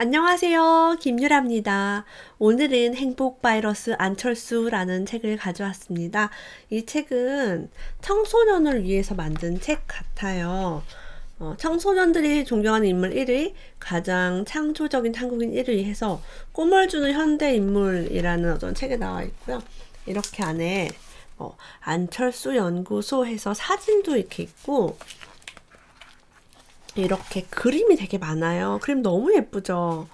안녕하세요. 김유라입니다. 오늘은 행복 바이러스 안철수라는 책을 가져왔습니다. 이 책은 청소년을 위해서 만든 책 같아요. 청소년들이 존경하는 인물 1위, 가장 창조적인 한국인 1위 해서 꿈을 주는 현대 인물이라는 어떤 책에 나와 있고요. 이렇게 안에 안철수 연구소 해서 사진도 이렇게 있고, 이렇게 그림이 되게 많아요. 그림 너무 예쁘죠?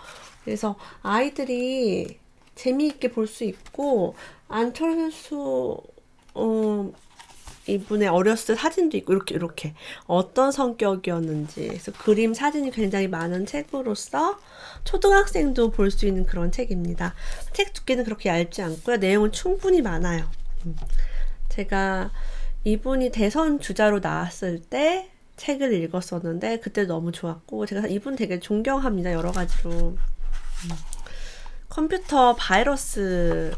그래서 아이들이 재미있게 볼 수 있고, 안철수, 이분의 어렸을 때 사진도 있고, 이렇게 어떤 성격이었는지. 그래서 그림, 사진이 굉장히 많은 책으로서 초등학생도 볼 수 있는 그런 책입니다. 책 두께는 그렇게 얇지 않고요. 내용은 충분히 많아요. 제가 이분이 대선 주자로 나왔을 때 책을 읽었었는데 그때 너무 좋았고, 제가 이분 되게 존경합니다. 여러 가지로. 컴퓨터 바이러스를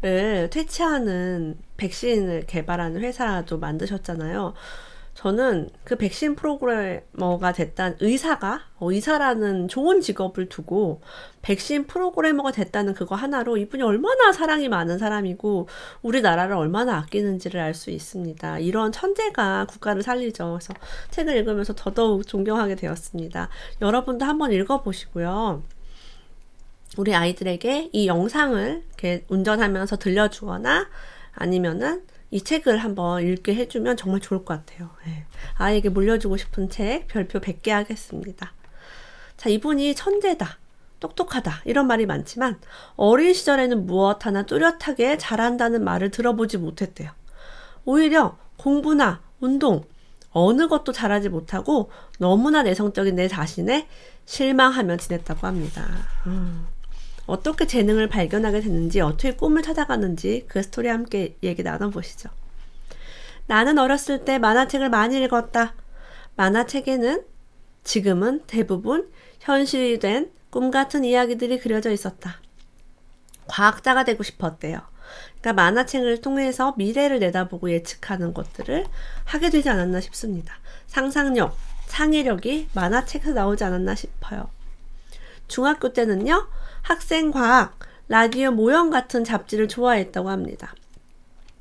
퇴치하는 백신을 개발하는 회사도 만드셨잖아요. 저는 그 백신 프로그래머가 됐다는 의사라는 좋은 직업을 두고 백신 프로그래머가 됐다는 그거 하나로 이분이 얼마나 사랑이 많은 사람이고 우리나라를 얼마나 아끼는지를 알 수 있습니다. 이런 천재가 국가를 살리죠. 그래서 책을 읽으면서 더더욱 존경하게 되었습니다. 여러분도 한번 읽어보시고요. 우리 아이들에게 이 영상을 이렇게 운전하면서 들려주거나 아니면은 이 책을 한번 읽게 해주면 정말 좋을 것 같아요. 네. 아이에게 물려주고 싶은 책 별표 100개 하겠습니다. 자, 이분이 천재다, 똑똑하다 이런 말이 많지만 어린 시절에는 무엇 하나 뚜렷하게 잘한다는 말을 들어보지 못했대요. 오히려 공부나 운동 어느 것도 잘하지 못하고 너무나 내성적인 내 자신에 실망하며 지냈다고 합니다. 어떻게 재능을 발견하게 됐는지, 어떻게 꿈을 찾아가는지 그 스토리 함께 얘기 나눠보시죠. 나는 어렸을 때 만화책을 많이 읽었다. 만화책에는 지금은 대부분 현실이 된 꿈같은 이야기들이 그려져 있었다. 과학자가 되고 싶었대요. 그러니까 만화책을 통해서 미래를 내다보고 예측하는 것들을 하게 되지 않았나 싶습니다. 상상력, 창의력이 만화책에서 나오지 않았나 싶어요. 중학교 때는요, 학생과학, 라디오 모형 같은 잡지를 좋아했다고 합니다.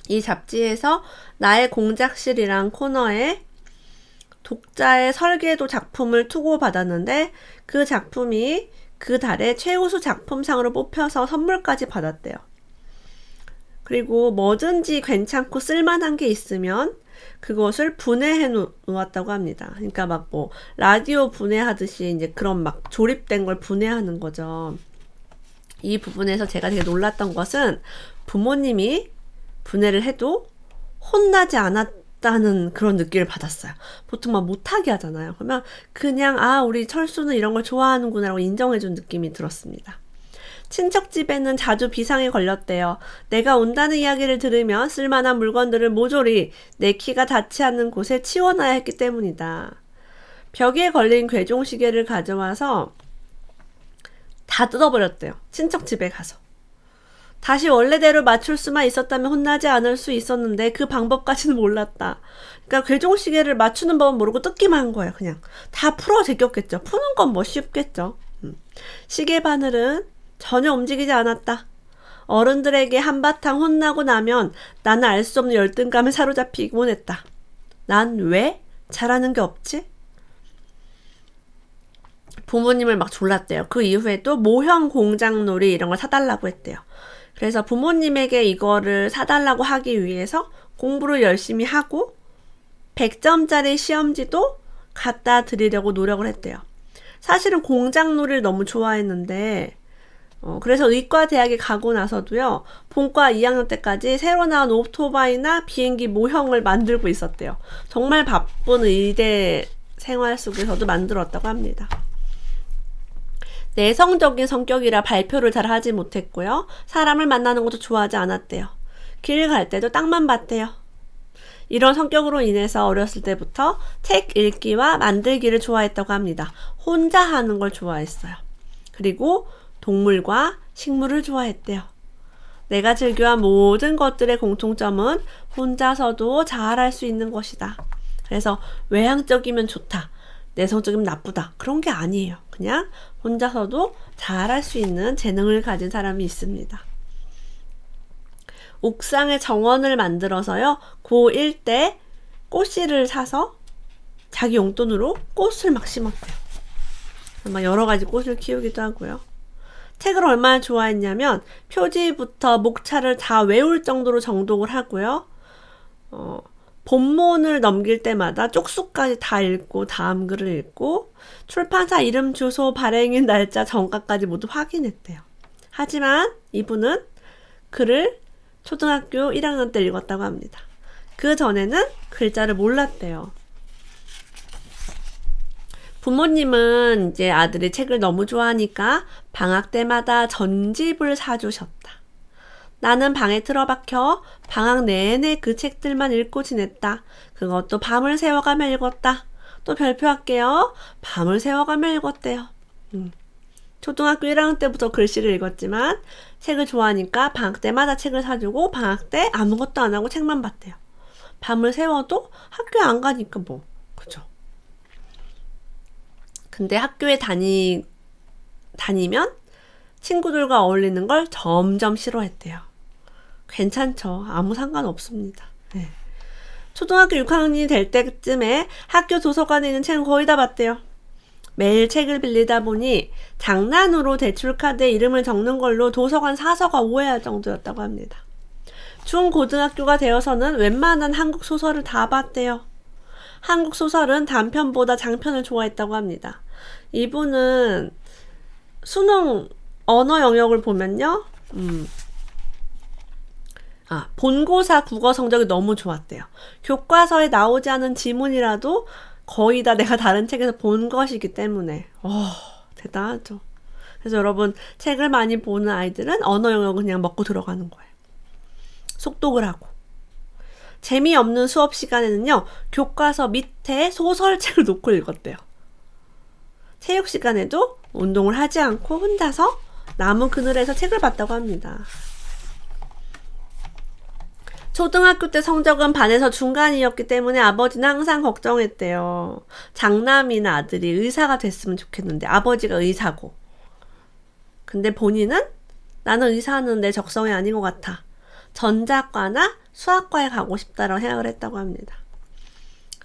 이 잡지에서 나의 공작실이란 코너에 독자의 설계도 작품을 투고받았는데 그 작품이 그 달에 최우수 작품상으로 뽑혀서 선물까지 받았대요. 그리고 뭐든지 괜찮고 쓸만한 게 있으면 그것을 분해해 놓았다고 합니다. 그러니까 막 라디오 분해하듯이 이제 그런 막 조립된 걸 분해하는 거죠. 이 부분에서 제가 되게 놀랐던 것은 부모님이 분해를 해도 혼나지 않았다는 그런 느낌을 받았어요. 보통 막 못하게 하잖아요. 그러면 그냥 우리 철수는 이런 걸 좋아하는구나 라고 인정해준 느낌이 들었습니다. 친척 집에는 자주 비상에 걸렸대요. 내가 온다는 이야기를 들으면 쓸만한 물건들을 모조리 내 키가 닿지 않는 곳에 치워놔야 했기 때문이다. 벽에 걸린 괴종시계를 가져와서 다 뜯어버렸대요. 친척 집에 가서. 다시 원래대로 맞출 수만 있었다면 혼나지 않을 수 있었는데 그 방법까지는 몰랐다. 그러니까 괴종시계를 맞추는 법은 모르고 뜯기만 한 거예요. 그냥 다 풀어 제꼈겠죠. 푸는 건 뭐 쉽겠죠. 시계 바늘은 전혀 움직이지 않았다. 어른들에게 한바탕 혼나고 나면 나는 알 수 없는 열등감에 사로잡히곤 했다. 난 왜? 잘하는 게 없지? 부모님을 막 졸랐대요. 그 이후에도 모형 공장놀이 이런 걸 사달라고 했대요. 그래서 부모님에게 이거를 사달라고 하기 위해서 공부를 열심히 하고 100점짜리 시험지도 갖다 드리려고 노력을 했대요. 사실은 공장놀이를 너무 좋아했는데 그래서 의과대학에 가고 나서도요, 본과 2학년 때까지 새로 나온 오토바이나 비행기 모형을 만들고 있었대요. 정말 바쁜 의대 생활 속에서도 만들었다고 합니다. 내성적인 성격이라 발표를 잘 하지 못했고요. 사람을 만나는 것도 좋아하지 않았대요. 길 갈 때도 땅만 봤대요. 이런 성격으로 인해서 어렸을 때부터 책 읽기와 만들기를 좋아했다고 합니다. 혼자 하는 걸 좋아했어요. 그리고 동물과 식물을 좋아했대요. 내가 즐겨한 모든 것들의 공통점은 혼자서도 잘할 수 있는 것이다. 그래서 외향적이면 좋다. 내성적이면 나쁘다. 그런 게 아니에요. 그냥 혼자서도 잘할 수 있는 재능을 가진 사람이 있습니다. 옥상에 정원을 만들어서요. 고1 때 꽃씨를 사서 자기 용돈으로 꽃을 막 심었대요. 막 여러 가지 꽃을 키우기도 하고요. 책을 얼마나 좋아했냐면 표지부터 목차를 다 외울 정도로 정독을 하고요. 본문을 넘길 때마다 쪽수까지 다 읽고 다음 글을 읽고 출판사 이름, 주소, 발행인 날짜, 정가까지 모두 확인했대요. 하지만 이분은 글을 초등학교 1학년 때 읽었다고 합니다. 그 전에는 글자를 몰랐대요. 부모님은 이제 아들이 책을 너무 좋아하니까 방학 때마다 전집을 사주셨다. 나는 방에 틀어박혀 방학 내내 그 책들만 읽고 지냈다. 그것도 밤을 새워가며 읽었다. 또 별표할게요. 밤을 새워가며 읽었대요. 초등학교 1학년 때부터 글씨를 읽었지만 책을 좋아하니까 방학 때마다 책을 사주고 방학 때 아무것도 안 하고 책만 봤대요. 밤을 새워도 학교에 안 가니까 뭐 그죠. 근데 학교에 다니면 친구들과 어울리는 걸 점점 싫어했대요. 괜찮죠. 아무 상관없습니다. 네. 초등학교 6학년이 될 때쯤에 학교 도서관에 있는 책은 거의 다 봤대요. 매일 책을 빌리다 보니 장난으로 대출카드에 이름을 적는 걸로 도서관 사서가 오해할 정도였다고 합니다. 중고등학교가 되어서는 웬만한 한국 소설을 다 봤대요. 한국 소설은 단편보다 장편을 좋아했다고 합니다. 이분은 수능 언어 영역을 보면요. 본고사 국어 성적이 너무 좋았대요. 교과서에 나오지 않은 지문이라도 거의 다 내가 다른 책에서 본 것이기 때문에 대단하죠. 그래서 여러분 책을 많이 보는 아이들은 언어 영역은 그냥 먹고 들어가는 거예요. 속독을 하고. 재미없는 수업 시간에는요. 교과서 밑에 소설책을 놓고 읽었대요. 체육 시간에도 운동을 하지 않고 혼자서 나무 그늘에서 책을 봤다고 합니다. 초등학교 때 성적은 반에서 중간이었기 때문에 아버지는 항상 걱정했대요. 장남이나 아들이 의사가 됐으면 좋겠는데 아버지가 의사고. 근데 본인은 나는 의사는 내 적성이 아닌 것 같아. 전자과나 수학과에 가고 싶다라고 생각을 했다고 합니다.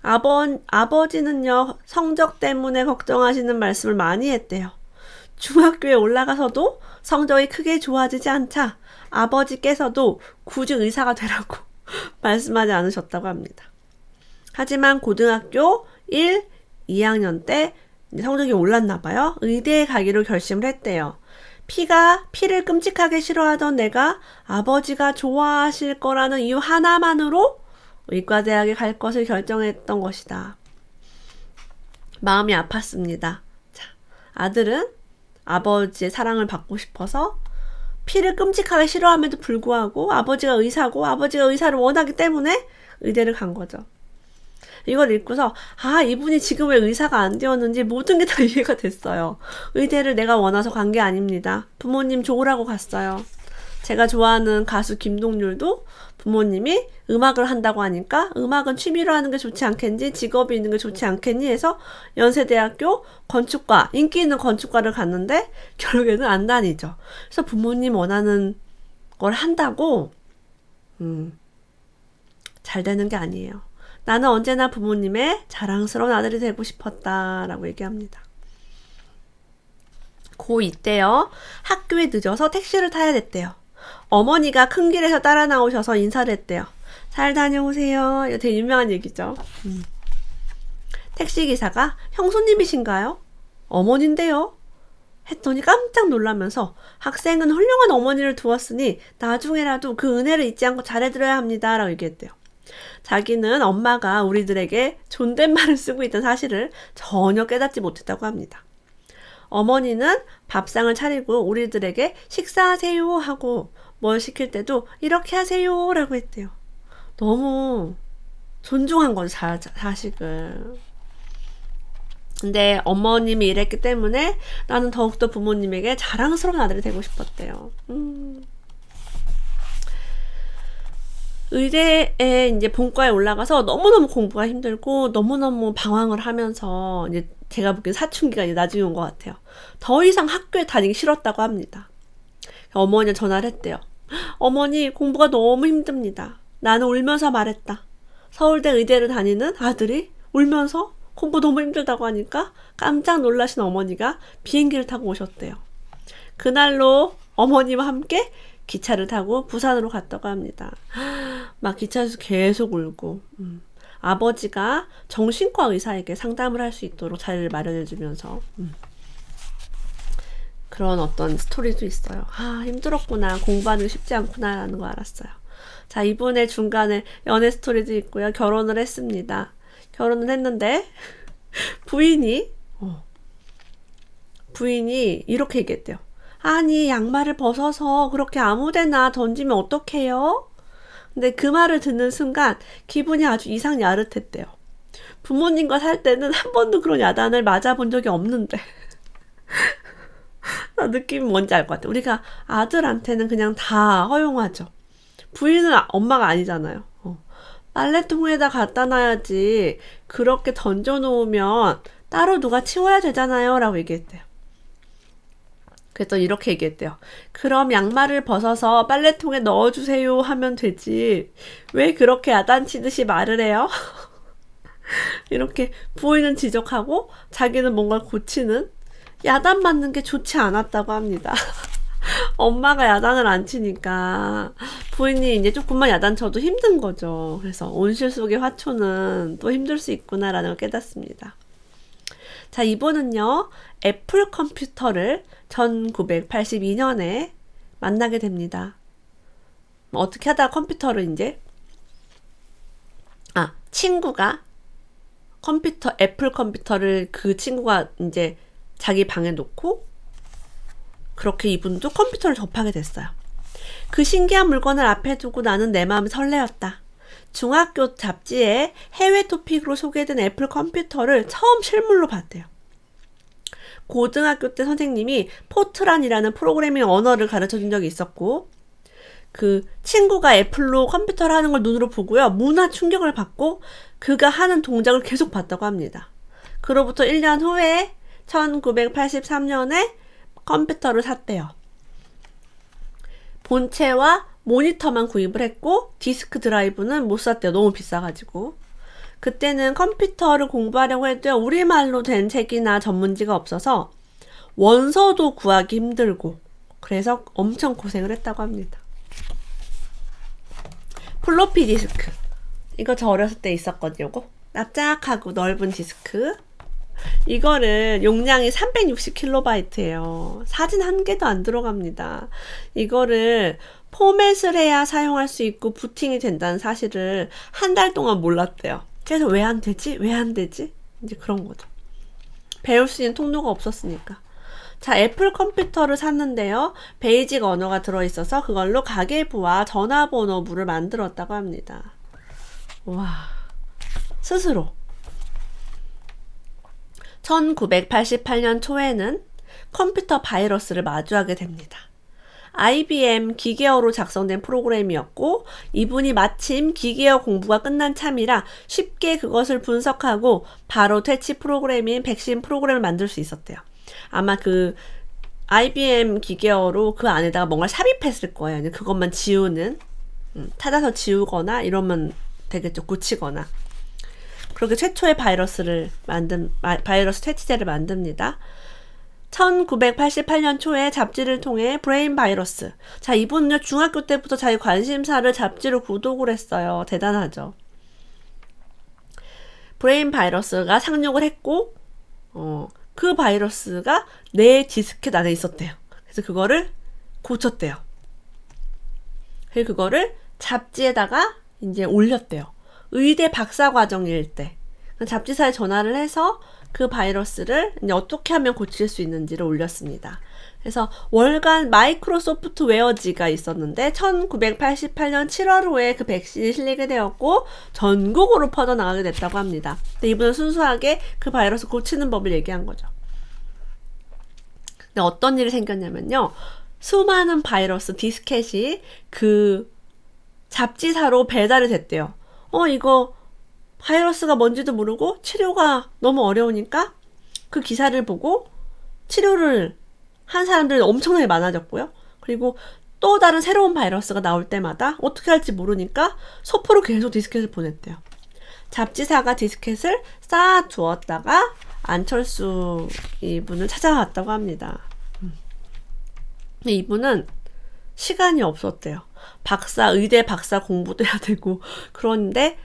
아버지는요, 성적 때문에 걱정하시는 말씀을 많이 했대요. 중학교에 올라가서도 성적이 크게 좋아지지 않자 아버지께서도 굳이 의사가 되라고 말씀하지 않으셨다고 합니다. 하지만 고등학교 1, 2학년 때 성적이 올랐나 봐요. 의대에 가기로 결심을 했대요. 피를 끔찍하게 싫어하던 내가 아버지가 좋아하실 거라는 이유 하나만으로 의과대학에 갈 것을 결정했던 것이다. 마음이 아팠습니다. 자, 아들은 아버지의 사랑을 받고 싶어서 피를 끔찍하게 싫어함에도 불구하고 아버지가 의사고 아버지가 의사를 원하기 때문에 의대를 간 거죠. 이걸 읽고서 이분이 지금 왜 의사가 안 되었는지 모든 게 다 이해가 됐어요. 의대를 내가 원해서 간 게 아닙니다. 부모님 좋으라고 갔어요. 제가 좋아하는 가수 김동률도 부모님이 음악을 한다고 하니까 음악은 취미로 하는 게 좋지 않겠니? 직업이 있는 게 좋지 않겠니? 해서 연세대학교 건축과, 인기 있는 건축과를 갔는데 결국에는 안 다니죠. 그래서 부모님 원하는 걸 한다고 잘 되는 게 아니에요. 나는 언제나 부모님의 자랑스러운 아들이 되고 싶었다라고 얘기합니다. 고2 때요. 학교에 늦어서 택시를 타야 됐대요. 어머니가 큰 길에서 따라 나오셔서 인사를 했대요. 잘 다녀오세요. 이거 되게 유명한 얘기죠. 택시기사가 형수님이신가요? 어머니인데요. 했더니 깜짝 놀라면서 학생은 훌륭한 어머니를 두었으니 나중에라도 그 은혜를 잊지 않고 잘해드려야 합니다. 라고 얘기했대요. 자기는 엄마가 우리들에게 존댓말을 쓰고 있던 사실을 전혀 깨닫지 못했다고 합니다. 어머니는 밥상을 차리고 우리들에게 식사하세요 하고 뭘 시킬 때도 이렇게 하세요 라고 했대요. 너무 존중한 거죠, 자식을. 근데 어머님이 이랬기 때문에 나는 더욱더 부모님에게 자랑스러운 아들이 되고 싶었대요. 의대에 이제 본과에 올라가서 너무너무 공부가 힘들고 너무너무 방황을 하면서 이제 제가 보기엔 사춘기가 이제 나중에 온 것 같아요. 더 이상 학교에 다니기 싫었다고 합니다. 어머니가 전화를 했대요. 어머니, 공부가 너무 힘듭니다. 나는 울면서 말했다. 서울대 의대를 다니는 아들이 울면서 공부 너무 힘들다고 하니까 깜짝 놀라신 어머니가 비행기를 타고 오셨대요. 그날로 어머니와 함께 기차를 타고 부산으로 갔다고 합니다. 막 기차에서 계속 울고 아버지가 정신과 의사에게 상담을 할 수 있도록 자리를 마련해주면서 그런 어떤 스토리도 있어요. 아, 힘들었구나. 공부하는 게 쉽지 않구나라는 거 알았어요. 자, 이분의 중간에 연애 스토리도 있고요. 결혼을 했습니다. 결혼을 했는데 부인이 이렇게 얘기했대요. 아니, 양말을 벗어서 그렇게 아무데나 던지면 어떡해요? 근데 그 말을 듣는 순간 기분이 아주 이상 야릇했대요. 부모님과 살 때는 한 번도 그런 야단을 맞아본 적이 없는데 나 느낌이 뭔지 알 것 같아. 우리가 아들한테는 그냥 다 허용하죠. 부인은 엄마가 아니잖아요. 빨래통에다 갖다 놔야지 그렇게 던져놓으면 따로 누가 치워야 되잖아요 라고 얘기했대요. 그래서 이렇게 얘기했대요. 그럼 양말을 벗어서 빨래통에 넣어주세요 하면 되지 왜 그렇게 야단치듯이 말을 해요? 이렇게 부인은 지적하고 자기는 뭔가 고치는 야단 맞는 게 좋지 않았다고 합니다. 엄마가 야단을 안 치니까 부인이 이제 조금만 야단 쳐도 힘든 거죠. 그래서 온실 속의 화초는 또 힘들 수 있구나라는 걸 깨닫습니다. 자, 이분은요, 애플 컴퓨터를 1982년에 만나게 됩니다. 어떻게 하다가 컴퓨터를 이제, 친구가 애플 컴퓨터를 그 친구가 이제 자기 방에 놓고, 그렇게 이분도 컴퓨터를 접하게 됐어요. 그 신기한 물건을 앞에 두고 나는 내 마음이 설레었다. 중학교 잡지에 해외 토픽으로 소개된 애플 컴퓨터를 처음 실물로 봤대요. 고등학교 때 선생님이 포트란이라는 프로그래밍 언어를 가르쳐준 적이 있었고 그 친구가 애플로 컴퓨터를 하는 걸 눈으로 보고요. 문화 충격을 받고 그가 하는 동작을 계속 봤다고 합니다. 그로부터 1년 후에 1983년에 컴퓨터를 샀대요. 본체와 모니터만 구입을 했고 디스크 드라이브는 못 샀대요. 너무 비싸가지고. 그때는 컴퓨터를 공부하려고 해도 우리말로 된 책이나 전문지가 없어서 원서도 구하기 힘들고 그래서 엄청 고생을 했다고 합니다. 플로피 디스크. 이거 저 어렸을 때 있었거든요. 이거 납작하고 넓은 디스크. 이거를 용량이 360kB예요. 사진 한 개도 안 들어갑니다. 이거를 포맷을 해야 사용할 수 있고 부팅이 된다는 사실을 한 달 동안 몰랐대요. 그래서 왜 안 되지? 왜 안 되지? 이제 그런 거죠. 배울 수 있는 통로가 없었으니까. 자, 애플 컴퓨터를 샀는데요. 베이직 언어가 들어있어서 그걸로 가계부와 전화번호부를 만들었다고 합니다. 와, 스스로. 1988년 초에는 컴퓨터 바이러스를 마주하게 됩니다. IBM 기계어로 작성된 프로그램이었고 이분이 마침 기계어 공부가 끝난 참이라 쉽게 그것을 분석하고 바로 퇴치 프로그램인 백신 프로그램을 만들 수 있었대요. 아마 그 IBM 기계어로 그 안에다가 뭔가를 삽입했을 거예요. 그것만 지우는 찾아서 지우거나 이러면 되겠죠. 고치거나. 그렇게 최초의 바이러스 퇴치제를 만듭니다. 1988년 초에 잡지를 통해 브레인 바이러스. 자, 이분은요, 중학교 때부터 자기 관심사를 잡지로 구독을 했어요. 대단하죠. 브레인 바이러스가 상륙을 했고, 그 바이러스가 내 디스켓 안에 있었대요. 그래서 그거를 고쳤대요. 그리고 그거를 잡지에다가 이제 올렸대요. 의대 박사 과정일 때. 잡지사에 전화를 해서 그 바이러스를 이제 어떻게 하면 고칠 수 있는지를 올렸습니다. 그래서 월간 마이크로소프트웨어지가 있었는데 1988년 7월호에 그 백신이 실리게 되었고 전국으로 퍼져나가게 됐다고 합니다. 근데 이분은 순수하게 그 바이러스 고치는 법을 얘기한 거죠. 근데 어떤 일이 생겼냐면요. 수많은 바이러스 디스켓이 그 잡지사로 배달이 됐대요. 이거 바이러스가 뭔지도 모르고 치료가 너무 어려우니까 그 기사를 보고 치료를 한 사람들이 엄청나게 많아졌고요. 그리고 또 다른 새로운 바이러스가 나올 때마다 어떻게 할지 모르니까 소포로 계속 디스켓을 보냈대요. 잡지사가 디스켓을 쌓아두었다가 안철수 이분을 찾아왔다고 합니다. 근데 이분은 시간이 없었대요. 의대 박사 공부도 해야 되고 그런데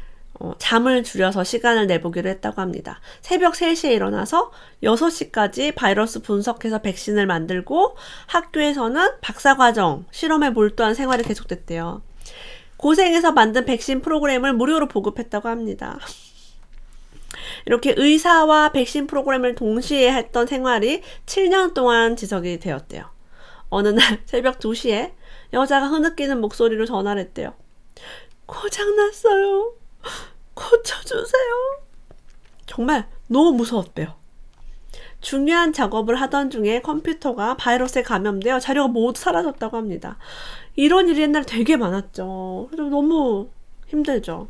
잠을 줄여서 시간을 내보기로 했다고 합니다. 새벽 3시에 일어나서 6시까지 바이러스 분석해서 백신을 만들고 학교에서는 박사과정, 실험에 몰두한 생활이 계속됐대요. 고생해서 만든 백신 프로그램을 무료로 보급했다고 합니다. 이렇게 의사와 백신 프로그램을 동시에 했던 생활이 7년 동안 지속이 되었대요. 어느 날 새벽 2시에 여자가 흐느끼는 목소리로 전화를 했대요. 고장났어요. 고쳐주세요. 정말 너무 무서웠대요. 중요한 작업을 하던 중에 컴퓨터가 바이러스에 감염되어 자료가 모두 사라졌다고 합니다. 이런 일이 옛날에 되게 많았죠. 그래서 너무 힘들죠.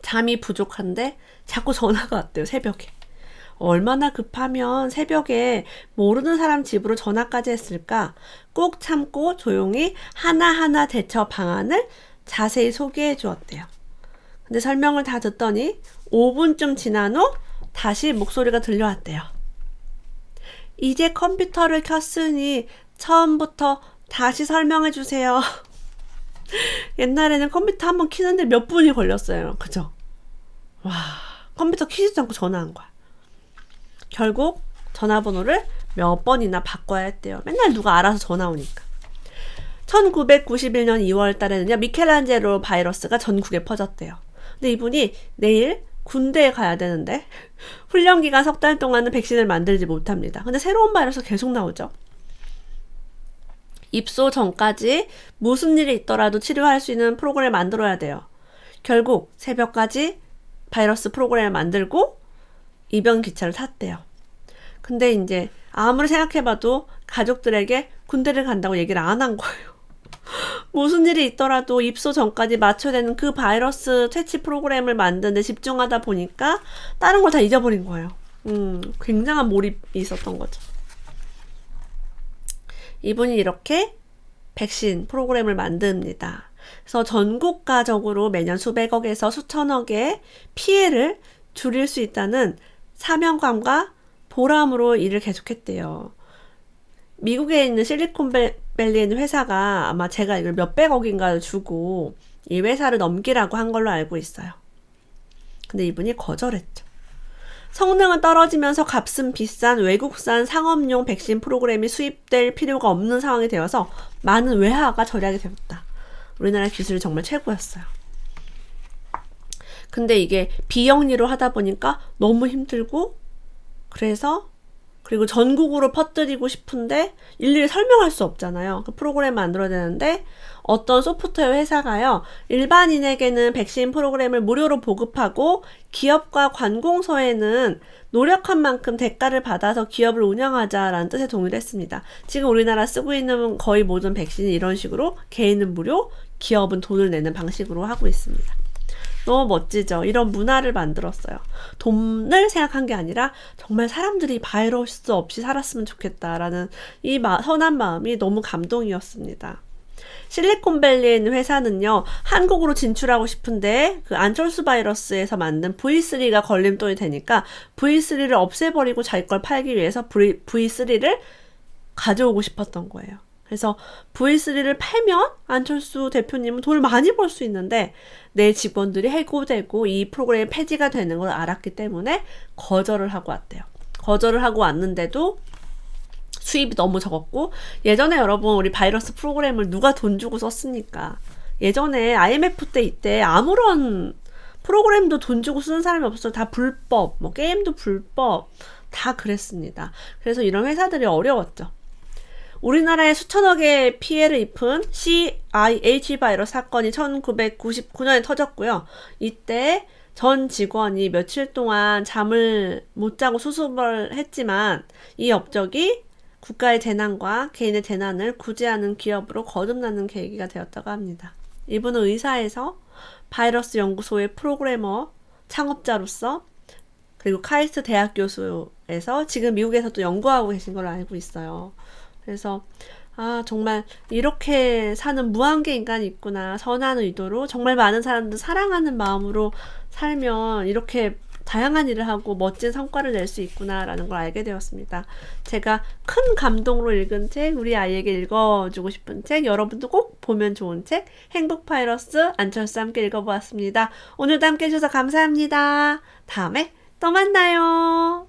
잠이 부족한데 자꾸 전화가 왔대요. 새벽에. 얼마나 급하면 새벽에 모르는 사람 집으로 전화까지 했을까? 꼭 참고 조용히 하나하나 대처 방안을 자세히 소개해 주었대요. 근데 설명을 다 듣더니 5분쯤 지난 후 다시 목소리가 들려왔대요. 이제 컴퓨터를 켰으니 처음부터 다시 설명해 주세요. 옛날에는 컴퓨터 한번 키는데 몇 분이 걸렸어요. 그죠? 와, 컴퓨터 키지도 않고 전화한 거야. 결국 전화번호를 몇 번이나 바꿔야 했대요. 맨날 누가 알아서 전화 오니까. 1991년 2월 달에는요, 미켈란젤로 바이러스가 전국에 퍼졌대요. 근데 이분이 내일 군대에 가야 되는데 훈련 기간 석 달 동안은 백신을 만들지 못합니다. 근데 새로운 바이러스가 계속 나오죠. 입소 전까지 무슨 일이 있더라도 치료할 수 있는 프로그램을 만들어야 돼요. 결국 새벽까지 바이러스 프로그램을 만들고 입원 기차를 탔대요. 근데 이제 아무리 생각해봐도 가족들에게 군대를 간다고 얘기를 안 한 거예요. 무슨 일이 있더라도 입소 전까지 맞춰야 되는 그 바이러스 퇴치 프로그램을 만드는데 집중하다 보니까 다른 걸 다 잊어버린 거예요. 굉장한 몰입이 있었던 거죠. 이분이 이렇게 백신 프로그램을 만듭니다. 그래서 전국가적으로 매년 수백억에서 수천억의 피해를 줄일 수 있다는 사명감과 보람으로 일을 계속했대요. 미국에 있는 실리콘밸리에 있는 회사가 아마 제가 이걸 몇백억인가 주고 이 회사를 넘기라고 한 걸로 알고 있어요. 근데 이분이 거절했죠. 성능은 떨어지면서 값은 비싼 외국산 상업용 백신 프로그램이 수입될 필요가 없는 상황이 되어서 많은 외화가 절약이 되었다. 우리나라 기술이 정말 최고였어요. 근데 이게 비영리로 하다 보니까 너무 힘들고 그리고 전국으로 퍼뜨리고 싶은데 일일이 설명할 수 없잖아요. 그 프로그램 만들어야 되는데 어떤 소프트웨어 회사가요. 일반인에게는 백신 프로그램을 무료로 보급하고 기업과 관공서에는 노력한 만큼 대가를 받아서 기업을 운영하자라는 뜻에 동의를 했습니다. 지금 우리나라 쓰고 있는 거의 모든 백신이 이런 식으로 개인은 무료, 기업은 돈을 내는 방식으로 하고 있습니다. 너무 멋지죠? 이런 문화를 만들었어요. 돈을 생각한 게 아니라 정말 사람들이 바이러스 없이 살았으면 좋겠다라는 이 선한 마음이 너무 감동이었습니다. 실리콘밸리에 있는 회사는요, 한국으로 진출하고 싶은데 그 안철수 바이러스에서 만든 V3가 걸림돌이 되니까 V3를 없애버리고 자기 걸 팔기 위해서 V3를 가져오고 싶었던 거예요. 그래서 V3를 팔면 안철수 대표님은 돈을 많이 벌 수 있는데 내 직원들이 해고되고 이 프로그램이 폐지가 되는 걸 알았기 때문에 거절을 하고 왔대요. 거절을 하고 왔는데도 수입이 너무 적었고, 예전에 여러분 우리 바이러스 프로그램을 누가 돈 주고 썼습니까? 예전에 IMF 때 이때 아무런 프로그램도 돈 주고 쓰는 사람이 없었어요. 다 불법, 뭐 게임도 불법, 다 그랬습니다. 그래서 이런 회사들이 어려웠죠. 우리나라에 수천억의 피해를 입은 CIH 바이러스 사건이 1999년에 터졌고요. 이때 전 직원이 며칠 동안 잠을 못 자고 수습을 했지만 이 업적이 국가의 재난과 개인의 재난을 구제하는 기업으로 거듭나는 계기가 되었다고 합니다. 이분은 의사에서 바이러스 연구소의 프로그래머, 창업자로서 그리고 카이스트 대학 교수 대학에서 지금 미국에서도 연구하고 계신 걸로 알고 있어요. 그래서 정말 이렇게 사는 무한계 인간이 있구나. 선한 의도로 정말 많은 사람들 사랑하는 마음으로 살면 이렇게 다양한 일을 하고 멋진 성과를 낼 수 있구나라는 걸 알게 되었습니다. 제가 큰 감동으로 읽은 책, 우리 아이에게 읽어주고 싶은 책, 여러분도 꼭 보면 좋은 책, 행복 파이러스 안철수 함께 읽어보았습니다. 오늘도 함께 해주셔서 감사합니다. 다음에 또 만나요.